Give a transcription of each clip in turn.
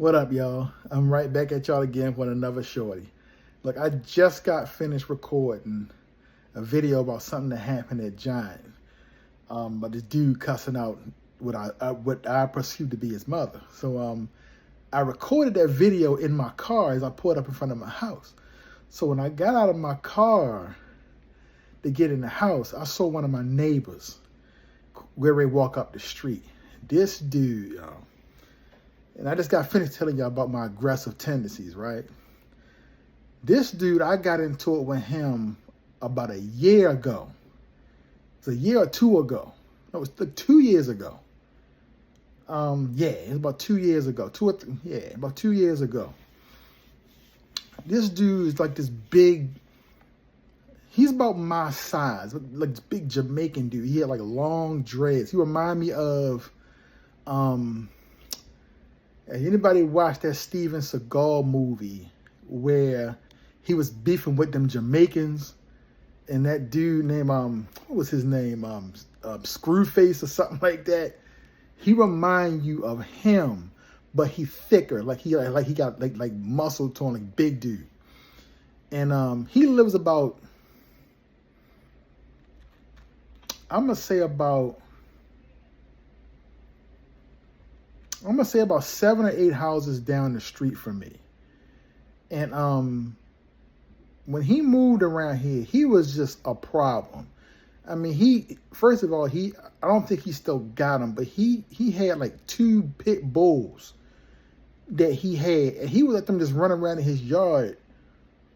What up, y'all? I'm right back at y'all again with another shorty. Look, I just got finished recording a video about something that happened at Giant. But this dude cussing out what I perceived to be his mother. So I recorded that video in my car as I pulled up in front of my house. So when I got out of my car to get in the house, I saw one of my neighbors where they walk up the street. This dude, y'all. And I just got finished telling y'all about my aggressive tendencies, right? This dude, I got into it with him about a year ago. It's a year or two ago. No, it was like 2 years ago. It was about 2 years ago. About 2 years ago. This dude is like this big, he's about my size, like this big Jamaican dude. He had like long dreads. He reminded me of, anybody watch that Steven Seagal movie where he was beefing with them Jamaicans and that dude named, what was his name? Screwface or something like that. He remind you of him, but he thicker, like he got like muscle tone, like big dude. And he lives about, I'm gonna say about 7 or 8 houses down the street from me. And when he moved around here, he was just a problem. I mean, first of all, I don't think he still got them, but he had like 2 pit bulls that he had, and he would let them just run around in his yard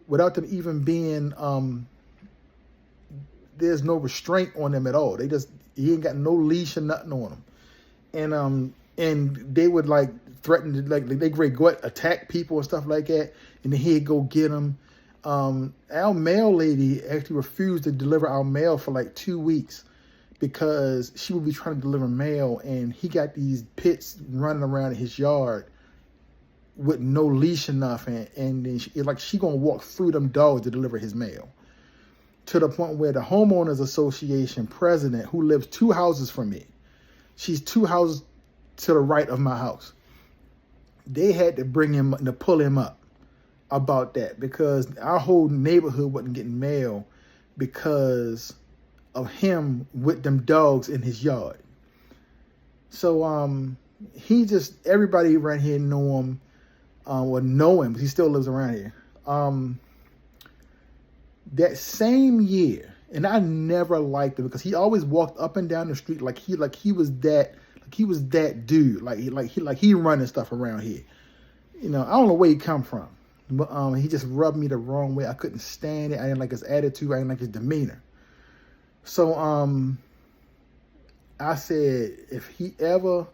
without them even being, there's no restraint on them at all. He ain't got no leash or nothing on them. And they would like threaten to they go attack people and stuff like that. And then he'd go get them. Our mail lady actually refused to deliver our mail for like 2 weeks because she would be trying to deliver mail, and he got these pits running around in his yard with no leash enough, and then she gonna walk through them dogs to deliver his mail. To the point where the homeowners association president, who lives 2 houses from me, she's 2 houses to the right of my house, they had to bring him to pull him up about that because our whole neighborhood wasn't getting mail because of him with them dogs in his yard. So everybody around here know him, or know him, because he still lives around here. That same year, and I never liked him because he always walked up and down the street like he was that dude, like he running stuff around here. You know, I don't know where he come from, but he just rubbed me the wrong way. I couldn't stand it. I didn't like his attitude. I didn't like his demeanor. So I said, if he ever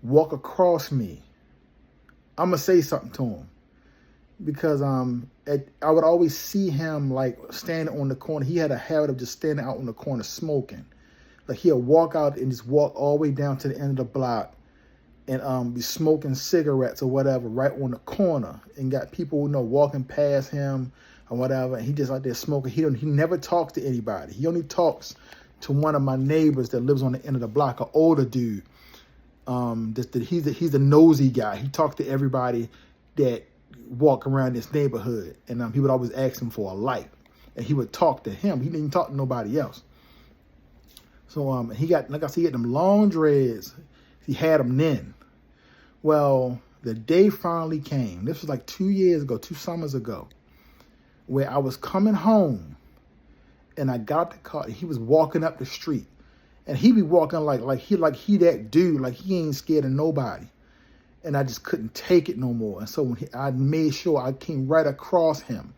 walk across me, I'm gonna say something to him, because I would always see him like standing on the corner. He had a habit of just standing out on the corner smoking. Like he'll walk out and just walk all the way down to the end of the block and be smoking cigarettes or whatever right on the corner, and got people, walking past him or whatever, and he just out there smoking. He never talks to anybody. He only talks to one of my neighbors that lives on the end of the block, an older dude. He's the nosy guy. He talks to everybody that walk around this neighborhood, and he would always ask him for a light, and he would talk to him. He didn't talk to nobody else. So he got, like I said, he had them long dreads. He had them then. Well, the day finally came. This was like 2 years ago, 2 summers ago, where I was coming home, and I got the car. He was walking up the street, and he be walking like he that dude, like he ain't scared of nobody. And I just couldn't take it no more. And so I made sure I came right across him.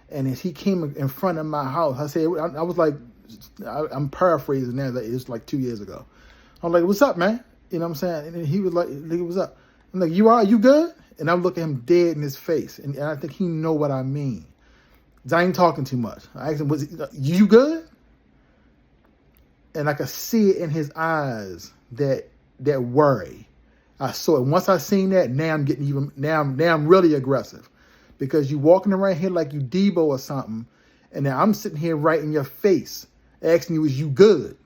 And as he came in front of my house, I said, I was like, I'm paraphrasing now, that it was like 2 years ago. I'm like, what's up, man? You know what I'm saying? And he was like, what's up? I'm like, you good? And I'm looking him dead in his face. And I think he know what I mean. I ain't talking too much. I asked him, you good? And I could see it in his eyes, that worry. I saw it. Once I seen that, now I'm really aggressive, because you walking around here like you Debo or something, and now I'm sitting here right in your face asking you, is you good?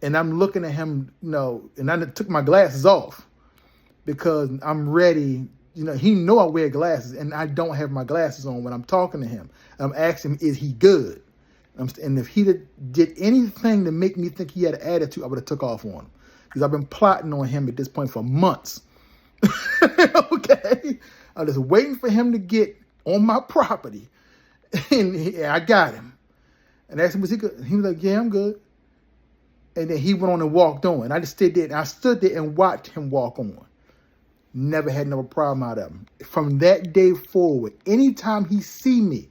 And I'm looking at him, and I took my glasses off because I'm ready, he know I wear glasses, and I don't have my glasses on when I'm talking to him. I'm asking him, is he good? And if he did anything to make me think he had an attitude, I would have took off on him. Because I've been plotting on him at this point for months. Okay? I'm just waiting for him to get on my property. And I got him. And I asked him, was he good? He was like, yeah, I'm good. And then he went on and walked on. And I just stood there. And I stood there and watched him walk on. Never had no problem out of him. From that day forward, anytime he see me,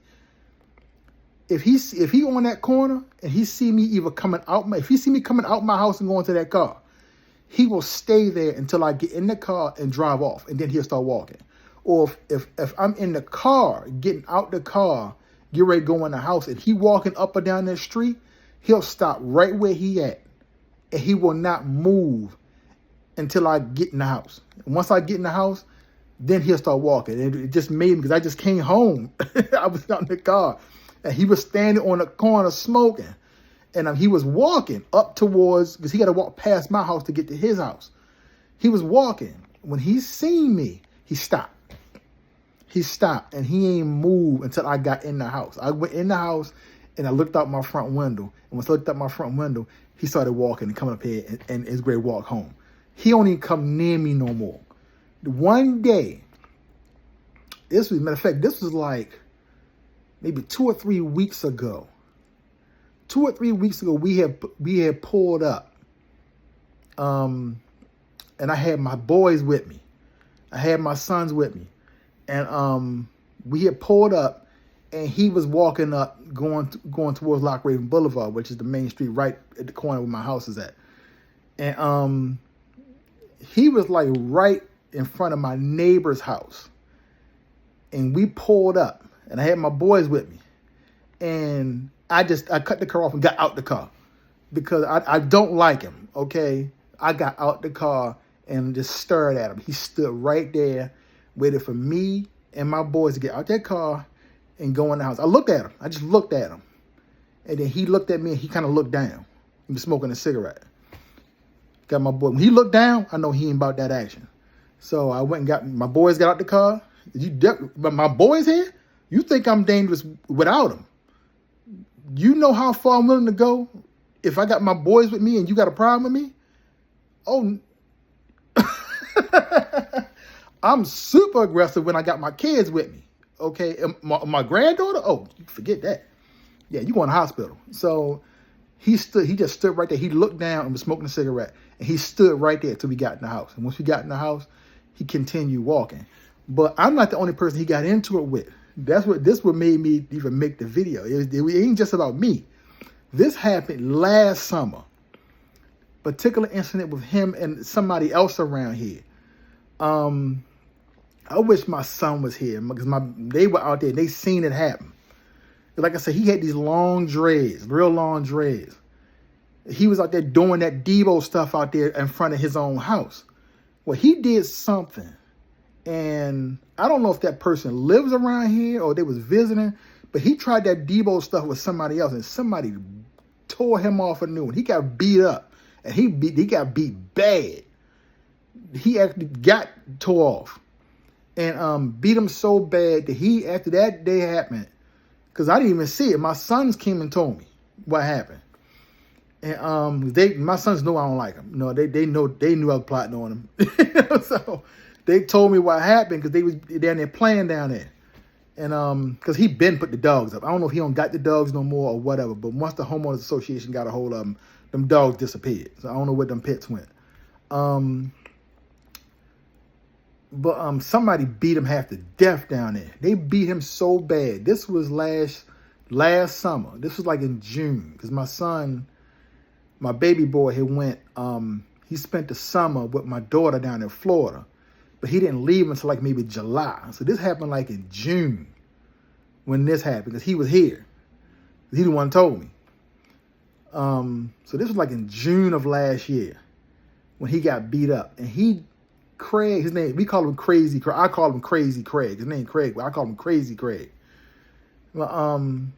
if he on that corner and he see me either if he see me coming out my house and going to that car, he will stay there until I get in the car and drive off, and then he'll start walking. Or if I'm in the car, getting out the car, get ready to go in the house, and he walking up or down that street, he'll stop right where he at, and he will not move until I get in the house. And once I get in the house, then he'll start walking. And it just made me, because I just came home. I was out in the car, and he was standing on the corner smoking. And he was walking up towards, because he got to walk past my house to get to his house. He was walking. When he seen me, he stopped. He stopped, and he ain't moved until I got in the house. I went in the house, and I looked out my front window. And once I looked out my front window, he started walking and coming up here, and his great walk home. He don't even come near me no more. One day, matter of fact, this was like maybe 2 or 3 weeks ago. 2 or 3 weeks ago, we had pulled up, and I had my boys with me. I had my sons with me, and we had pulled up, and he was walking up, going towards Lock Raven Boulevard, which is the main street right at the corner where my house is at, and he was like right in front of my neighbor's house, and we pulled up, and I had my boys with me, and I cut the car off and got out the car because I don't like him, okay? I got out the car and just stared at him. He stood right there, waited for me and my boys to get out that car and go in the house. I looked at him. I just looked at him. And then he looked at me and he kind of looked down. He was smoking a cigarette. Got my boy. When he looked down, I know he ain't about that action. So I went and got, my boys got out the car. But my boys here, you think I'm dangerous without them. You know how far I'm willing to go if I got my boys with me and you got a problem with me? Oh, I'm super aggressive when I got my kids with me, okay? And my granddaughter, oh, forget that. Yeah, you going to the hospital. So he just stood right there. He looked down and was smoking a cigarette, and he stood right there till we got in the house. And once we got in the house, he continued walking. But I'm not the only person he got into it with. This what made me even make the video. It ain't just about me. This happened last summer. Particular incident with him and somebody else around here. I wish my son was here because they were out there and they seen it happen. Like I said, he had these long dreads, real long dreads. He was out there doing that Debo stuff out there in front of his own house. Well, he did something. And I don't know if that person lives around here or they was visiting, but he tried that Debo stuff with somebody else, and somebody tore him off a new one. He got beat up, and he got beat bad. He actually got tore off, and beat him so bad that after that day happened, because I didn't even see it. My sons came and told me what happened, and my sons know I don't like him. No, they knew I was plotting on him, so. They told me what happened because they was down there playing down there. And because he been put the dogs up. I don't know if he don't got the dogs no more or whatever. But once the homeowners association got a hold of them dogs disappeared. So I don't know where them pets went. But somebody beat him half to death down there. They beat him so bad. This was last summer. This was like in June. Because my son, my baby boy, he spent the summer with my daughter down in Florida. But he didn't leave until like maybe July. So this happened like in June when this happened because he was here. He the one told me. So this was like in June of last year when he got beat up. And Craig, his name, we call him Crazy Craig. I call him Crazy Craig. His name Craig, but I call him Crazy Craig. Well,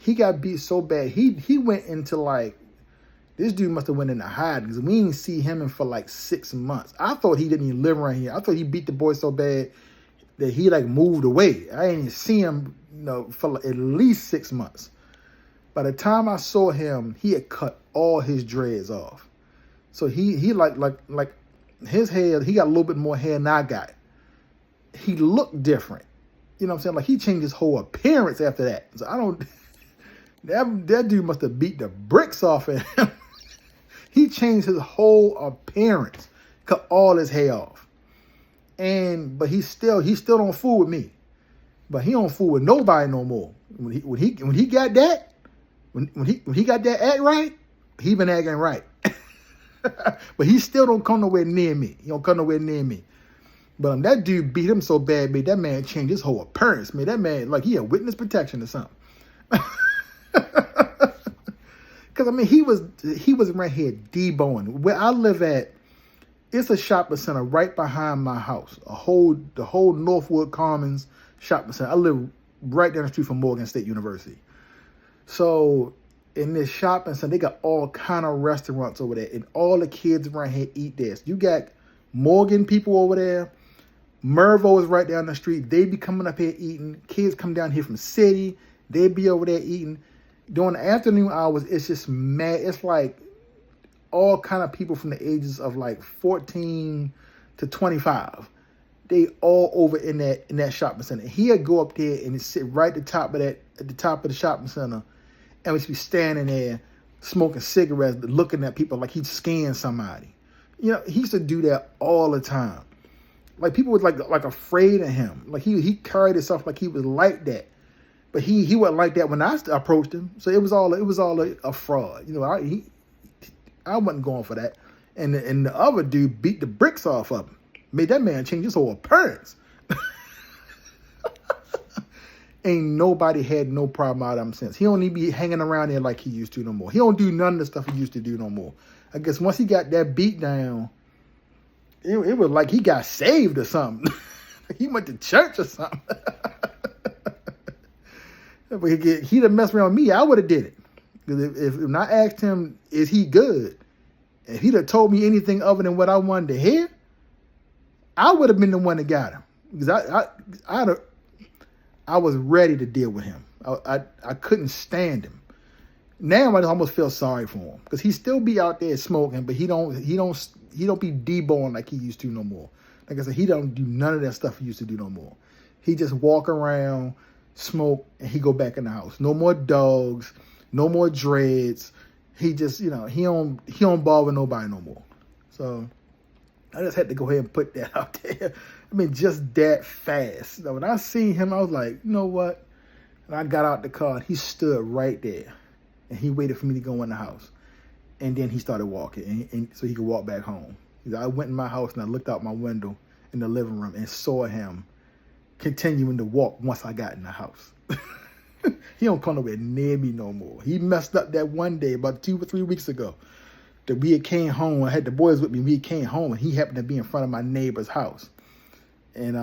he got beat so bad. He went into like, this dude must have went into hiding because we didn't see him in for like 6 months. I thought he didn't even live around here. I thought he beat the boy so bad that he like moved away. I ain't even see him, for like at least 6 months. By the time I saw him, he had cut all his dreads off. So he like his hair, he got a little bit more hair than I got. He looked different. You know what I'm saying? Like he changed his whole appearance after that. So I don't that dude must have beat the bricks off of him. He changed his whole appearance, cut all his hair off. But he still don't fool with me. But he don't fool with nobody no more. When he got that, when he got that act right, he been acting right. But he still don't come nowhere near me. He don't come nowhere near me. But that dude beat him so bad, man. That man changed his whole appearance, man. That man, like he had witness protection or something. Because I mean, he was right here deboning. Where I live at, it's a shopping center right behind my house. The whole Northwood Commons shopping center. I live right down the street from Morgan State University. So in this shopping center, they got all kind of restaurants over there, and all the kids around here eat this. You got Morgan people over there. Mervo is right down the street. They be coming up here eating. Kids come down here from city. They be over there eating. During the afternoon hours, it's just mad. It's like all kind of people from the ages of like 14 to 25. They all over in that shopping center. He'd go up there and sit right at the top of the shopping center, and we'd be standing there smoking cigarettes, but looking at people like he'd scan somebody. He used to do that all the time. Like people was like afraid of him. Like he carried himself like he was like that. But he wasn't like that when I approached him. So it was all a fraud. I wasn't going for that. And the other dude beat the bricks off of him. Made that man change his whole appearance. Ain't nobody had no problem out of him since. He don't even be hanging around there like he used to no more. He don't do none of the stuff he used to do no more. I guess once he got that beat down, it was like he got saved or something. Like he went to church or something. But he'd have messed around with me, I would have did it. Because if I asked him, is he good? If he'd have told me anything other than what I wanted to hear, I would have been the one that got him. Because I was ready to deal with him. I couldn't stand him. Now I almost feel sorry for him. Because he still be out there smoking, but he don't be deboing like he used to no more. Like I said, he don't do none of that stuff he used to do no more. He just walk around, smoke, and he go back in the house. No more dogs, no more dreads. He just, he don't bother nobody no more. So I just had to go ahead and put that out there. I mean, just that fast. When I seen him, I was like, you know what? And I got out the car, and he stood right there, and he waited for me to go in the house. And then he started walking, and so he could walk back home. I went in my house, and I looked out my window in the living room and saw him continuing to walk once I got in the house. He don't come nowhere near me no more. He messed up that one day about 2 or 3 weeks ago that we had came home. I had the boys with me. We came home, and he happened to be in front of my neighbor's house. And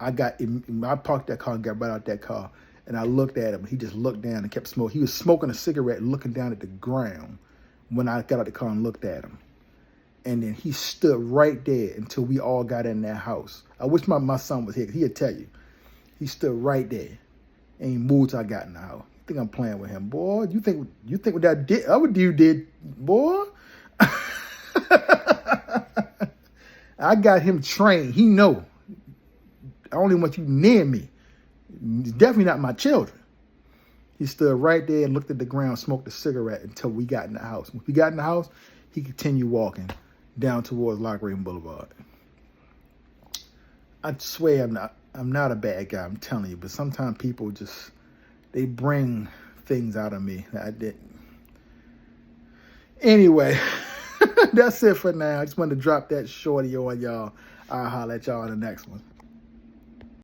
I parked that car and got right out that car, and I looked at him. He just looked down and kept smoking. He was smoking a cigarette and looking down at the ground when I got out the car and looked at him. And then he stood right there until we all got in that house. I wish my son was here, 'cause he'd tell you. He stood right there. Ain't moved till I got in the house. You think I'm playing with him, boy? You think what that other dude did, boy? I got him trained. He know. I only want you near me. It's definitely not my children. He stood right there and looked at the ground, smoked a cigarette until we got in the house. When we got in the house, he continued walking down towards Lock Raven Boulevard. I swear I'm not a bad guy, I'm telling you, but sometimes people they bring things out of me that I didn't. Anyway, that's it for now. I just wanted to drop that shorty on y'all. I'll holler at y'all in the next one.